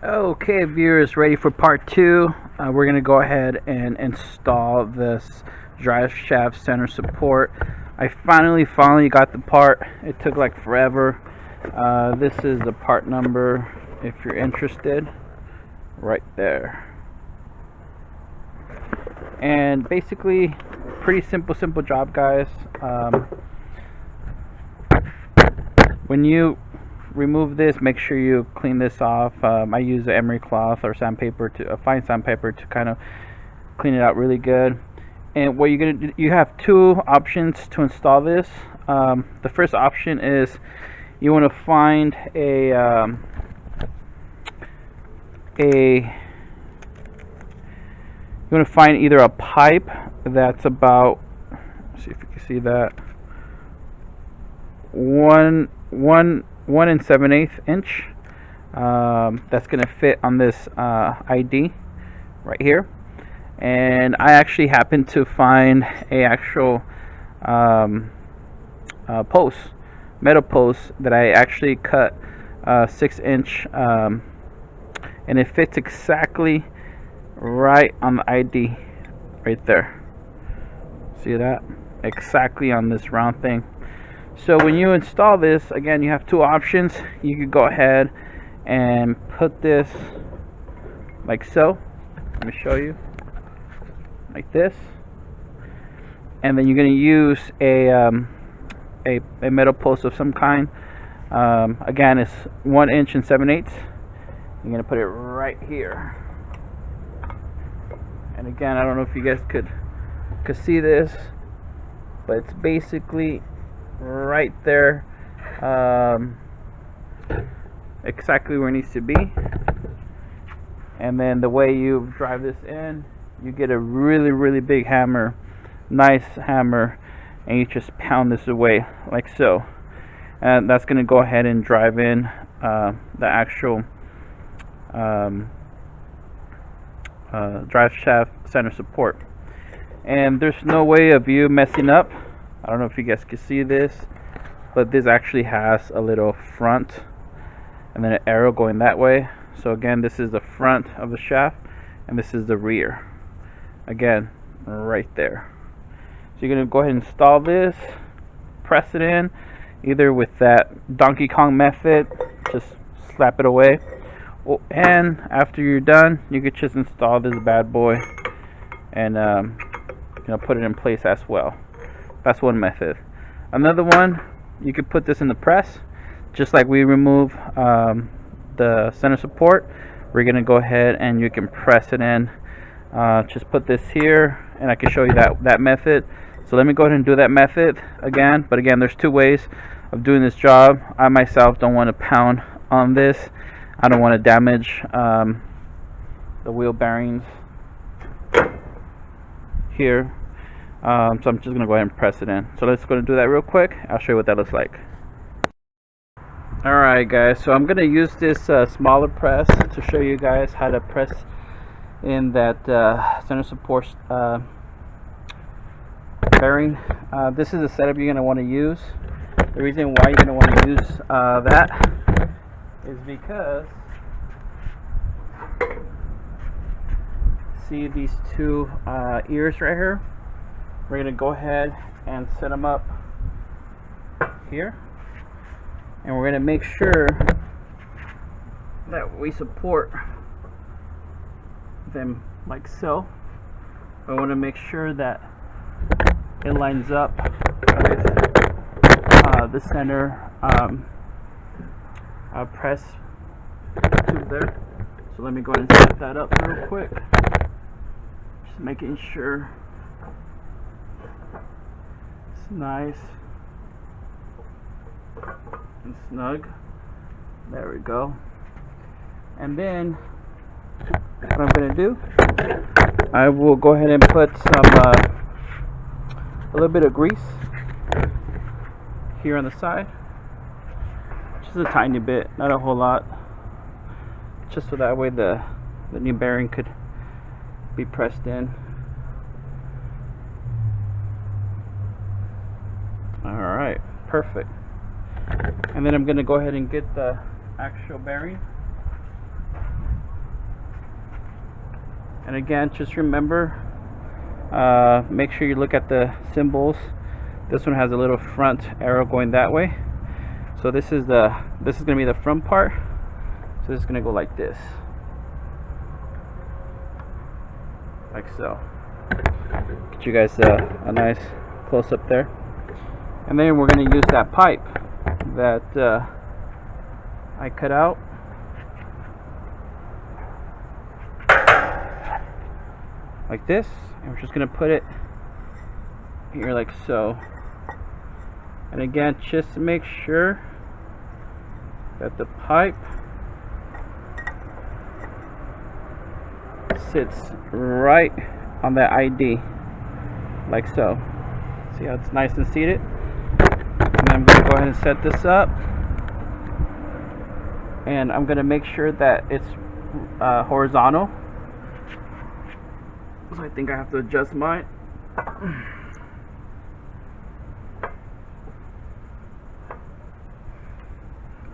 Okay, viewers, ready for part two. We're going to go ahead and install this drive shaft center support. I finally got the part. It took like forever. This is the part number if you're interested, right there. And basically, pretty simple job, guys. When you remove this, make sure you clean this off. I use an emery cloth or sandpaper, a fine sandpaper, to kind of clean it out really good. And what you're gonna do, you have two options to install this. The first option is you want to find either a pipe that's about, let's see if you can see that, 1 1/7/8 inch. That's gonna fit on this ID right here. And I actually happened to find a actual metal post that I actually cut 6 inch, and it fits exactly right on the ID right there. See that? Exactly on this round thing. So when you install this, again, you have two options. You could go ahead and put this like so. Let me show you. Like this. And then you're going to use a metal post of some kind. Again, it's 1 7/8. You're going to put it right here. And again, I don't know if you guys could see this, but it's basically right there, exactly where it needs to be. And then the way you drive this in, you get a really big hammer, nice hammer, and you just pound this away like so. And that's going to go ahead and drive in the actual drive shaft center support. And there's no way of you messing up. I don't know if you guys can see this, but this actually has a little front and then an arrow going that way. So again, this is the front of the shaft and this is the rear. Again, right there. So you're going to go ahead and install this, press it in, either with that Donkey Kong method, just slap it away, and after you're done, you could just install this bad boy and put it in place as well. That's one method. Another one, you could put this in the press, just like we remove the center support. We're gonna go ahead and you can press it in. Just put this here, and I can show you that method. So let me go ahead and do that method again. But again, there's two ways of doing this job. I myself don't want to pound on this. I don't want to damage the wheel bearings here. So I'm just gonna go ahead and press it in. So let's go and do that real quick. I'll show you what that looks like. Alright guys, so I'm gonna use this smaller press to show you guys how to press in that center support bearing. This is the setup you're gonna want to use. The reason why you're gonna want to use that is because, see these two ears right here? We're going to go ahead and set them up here, and we're going to make sure that we support them like so. I want to make sure that it lines up with the center press tube there. So let me go ahead and set that up real quick, just making sure it's nice and snug. There we go. And then what I'm going to do, I will go ahead and put some a little bit of grease here on the side, just a tiny bit, not a whole lot, just so that way the new bearing could be pressed in. Alright, perfect. And then I'm going to go ahead and get the actual bearing. And again, just remember, make sure you look at the symbols. This one has a little front arrow going that way. So this is going to be the front part. So this is going to go like this. Like so. Get you guys a nice close up there. And then we're going to use that pipe that I cut out. Like this. And we're just going to put it here like so. And again, just make sure that the pipe sits right on that ID, like so. See how it's nice and seated? And I'm going to go ahead and set this up. And I'm going to make sure that it's horizontal. So I think I have to adjust mine.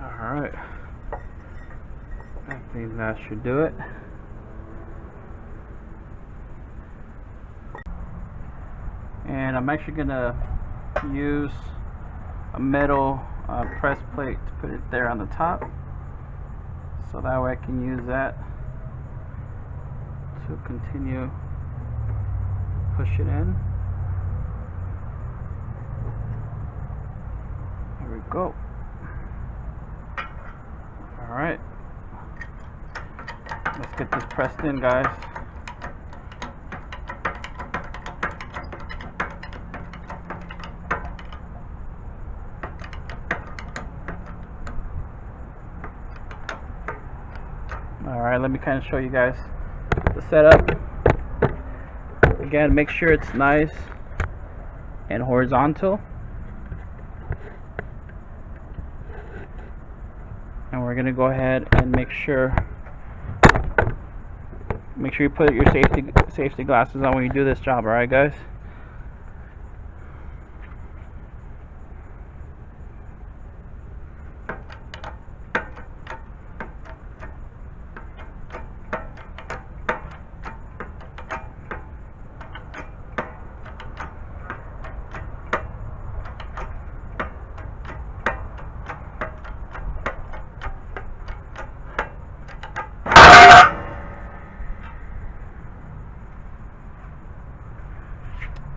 Alright. I think that should do it. And I'm actually going to use a metal press plate to put it there on the top. So that way I can use that to continue push it in. Here we go. Alright. Let's get this pressed in, guys. Alright, let me kind of show you guys the setup. Again, make sure it's nice and horizontal. And we're gonna go ahead and make sure you put your safety glasses on when you do this job, alright guys?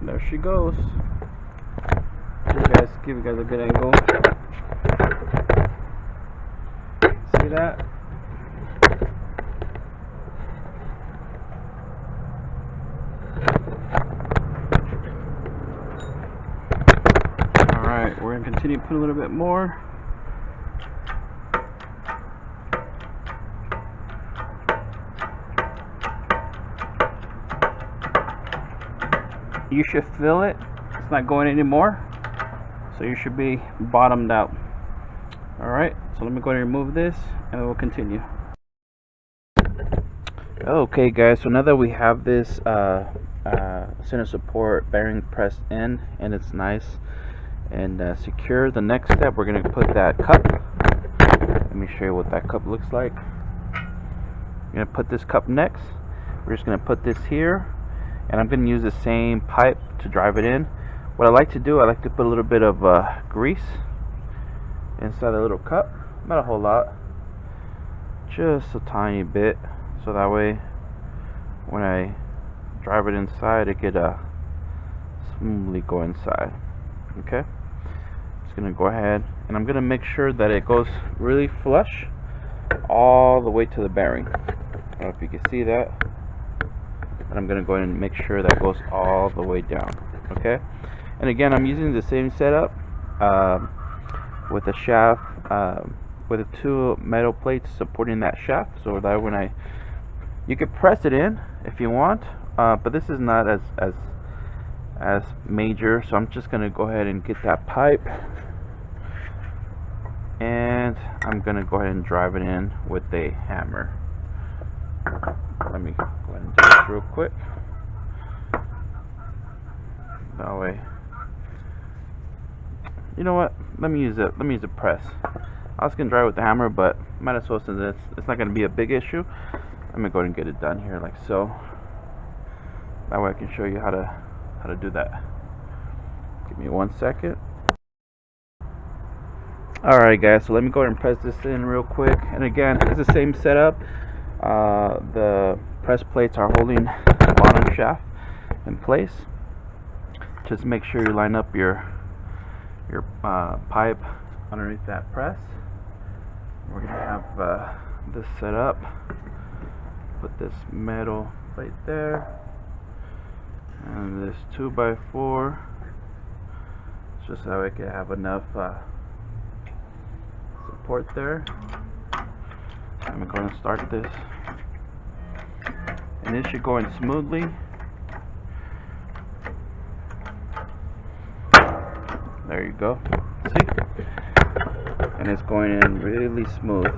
There she goes. Give you guys a good angle. See that? Alright, we're going to continue to put a little bit more. You should feel it. It's not going anymore, so you should be bottomed out. Alright, so let me go ahead and remove this and we'll continue. Okay guys, so now that we have this center support bearing pressed in and it's nice and secure, the next step we're going to put that cup. Let me show you what that cup looks like. We're going to put this cup next. We're just going to put this here. And I'm going to use the same pipe to drive it in. What I like to do, I like to put a little bit of grease inside the little cup. Not a whole lot. Just a tiny bit. So that way, when I drive it inside, it could smoothly go inside. Okay? Just going to go ahead. And I'm going to make sure that it goes really flush all the way to the bearing. I don't know if you can see that. And I'm going to go ahead and make sure that goes all the way down. Okay, and again, I'm using the same setup with a shaft with the two metal plates supporting that shaft, so that when you can press it in if you want, but this is not as major. So I'm just going to go ahead and get that pipe, and I'm going to go ahead and drive it in with a hammer. Let me go ahead and do this real quick. That way. You know what? Let me use a press. I was gonna drive with the hammer, but might as well, since it's not gonna be a big issue. I'm gonna go ahead and get it done here like so. That way I can show you how to do that. Give me 1 second. Alright guys, so let me go ahead and press this in real quick. And again, it's the same setup. The press plates are holding the bottom shaft in place. Just make sure you line up your pipe underneath that press. We're gonna have this set up. Put this metal plate there, and this 2x4, just so I can have enough support there. I'm going to start this, and it should go in smoothly. There you go. See? And it's going in really smooth.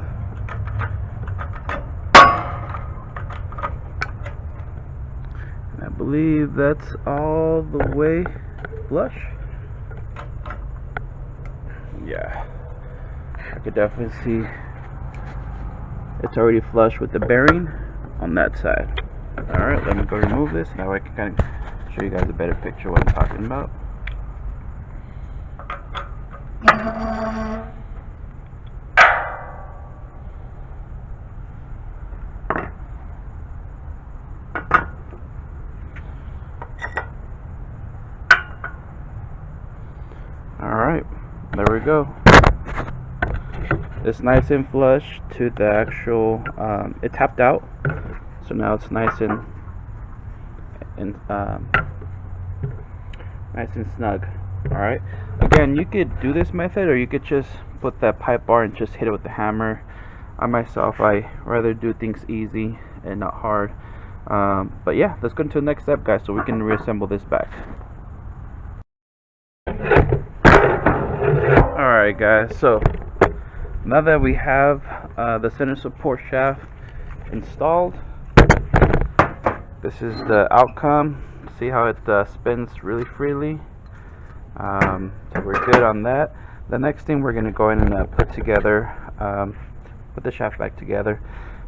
And I believe that's all the way flush. Yeah, I could definitely see it's already flush with the bearing on that side. Alright, let me go remove this. Now I can kind of show you guys a better picture of what I'm talking about. Alright, there we go. It's nice and flush to the actual, it tapped out, so now it's nice and snug. Alright, again, you could do this method, or you could just put that pipe bar and just hit it with the hammer. I myself, I rather do things easy and not hard. But yeah, let's go into the next step, guys, so we can reassemble this back. Alright guys, so now that we have the center support shaft installed, this is the outcome. See how it spins really freely. So we're good on that. The next thing we're going to go in and put together, put the shaft back together.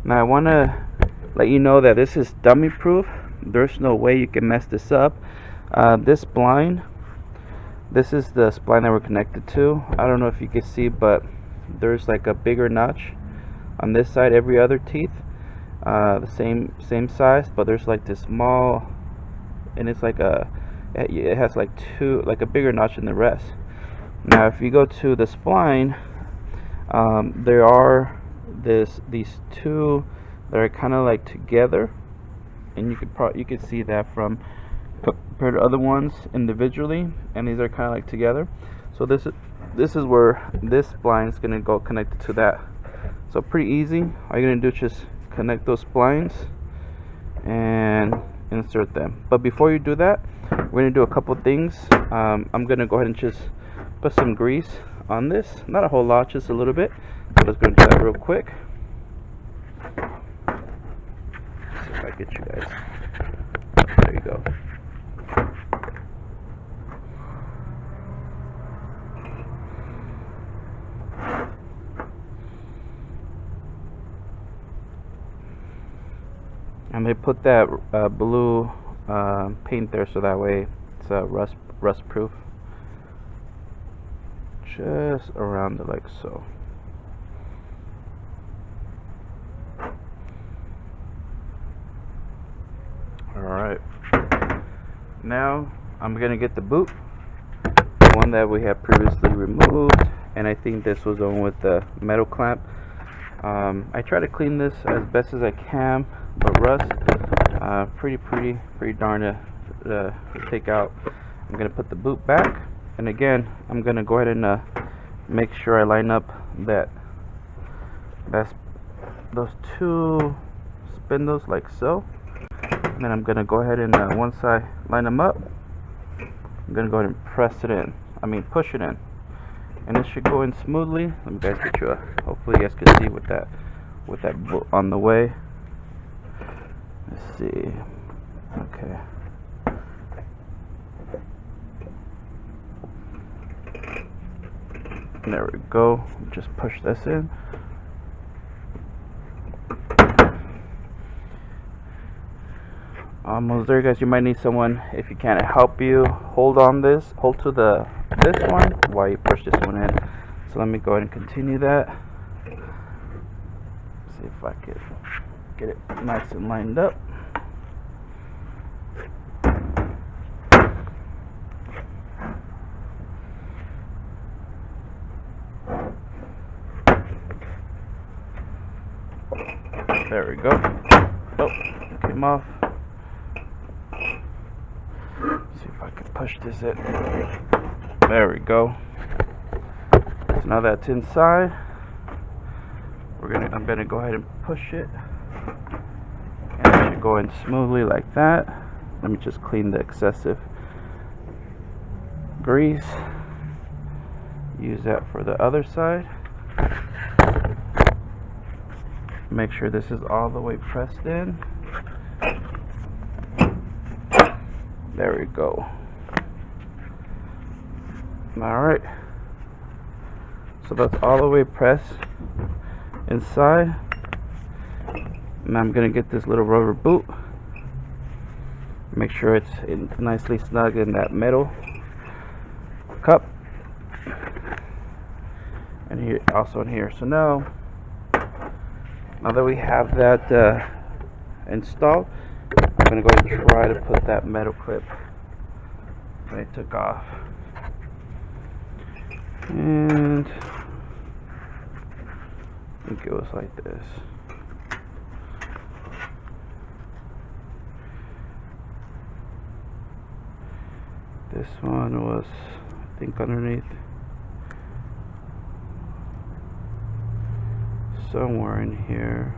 Now I want to let you know that this is dummy proof. There's no way you can mess this up. This blind, this is the spline that we're connected to. I don't know if you can see, but there's like a bigger notch on this side. Every other teeth the same size, but there's like this small, and it's like it has like a bigger notch than the rest. Now if you go to the spline, there are these two that are kind of like together, and you could see that from compared to other ones individually, and these are kind of like together. So this is where this spline is going to go connected to that. So pretty easy. All you're going to do is just connect those splines and insert them. But before you do that, we're going to do a couple things. I'm going to go ahead and just put some grease on this. Not a whole lot, just a little bit. So let's go into that real quick. Let's see if I get you guys. There you go. And they put that blue paint there so that way it's rust proof. Just around it like so. Alright. Now I'm gonna get the boot, the one that we have previously removed, and I think this was the one with the metal clamp. I try to clean this as best as I can, but rust pretty darn to take out. I'm gonna put the boot back, and again I'm gonna go ahead and make sure I line up those two spindles like so, and then I'm gonna go ahead and once I line them up, I'm gonna go ahead and push it in, and it should go in smoothly. Let me guys get you hopefully you guys can see with that bolt on the way. Let's see. Okay. There we go. Just push this in. Almost there, guys. You might need someone, if you can't help you, hold to this one while you push this one in. So let me go ahead and continue that. See if I could get it nice and lined up. There we go. Oh, came off. See if I can push this in. There we go. So now that's inside. I'm gonna go ahead and push it, and it should go in smoothly like that. Let me just clean the excessive grease. Use that for the other side. Make sure this is all the way pressed in. There we go. Alright. So that's all the way pressed inside. And I'm going to get this little rubber boot. Make sure it's nicely snug in that metal cup. And here, also in here. So now that we have that installed, I'm going to go and try to put that metal clip that I took off. And I think it was like this. This one was, I think, underneath. Somewhere in here.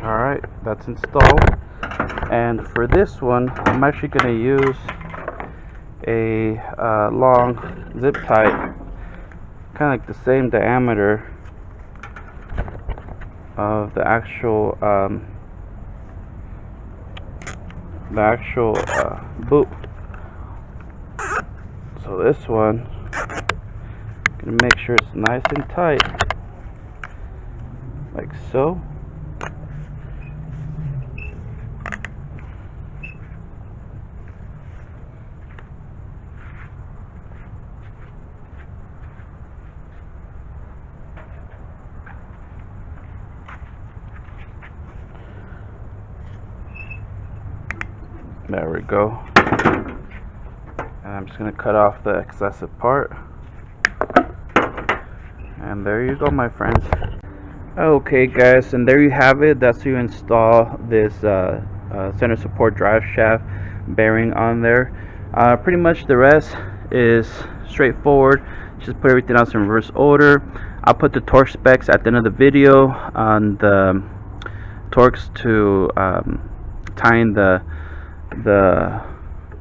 Alright, that's installed. And for this one, I'm actually going to use a long zip tie, kind of like the same diameter of the actual boot. So this one, I'm gonna make sure it's nice and tight, like so. There we go. And I'm just going to cut off the excessive part. And there you go, my friends. Okay guys, and there you have it. That's how you install this center support drive shaft bearing on there. Pretty much the rest is straightforward. Just put everything else in reverse order. I'll put the torque specs at the end of the video on the torques to tying the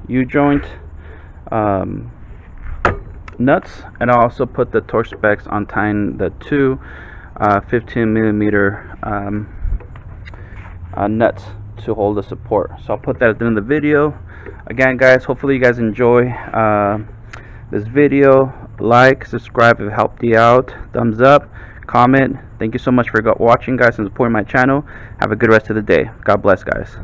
U-joint nuts, and I'll also put the torque specs on tying the two 15mm nuts to hold the support. So I'll put that at the end of the video. Again guys, hopefully you guys enjoy this video. Like, subscribe if it helped you out, thumbs up, comment. Thank you so much for watching guys and supporting my channel. Have a good rest of the day. God bless guys.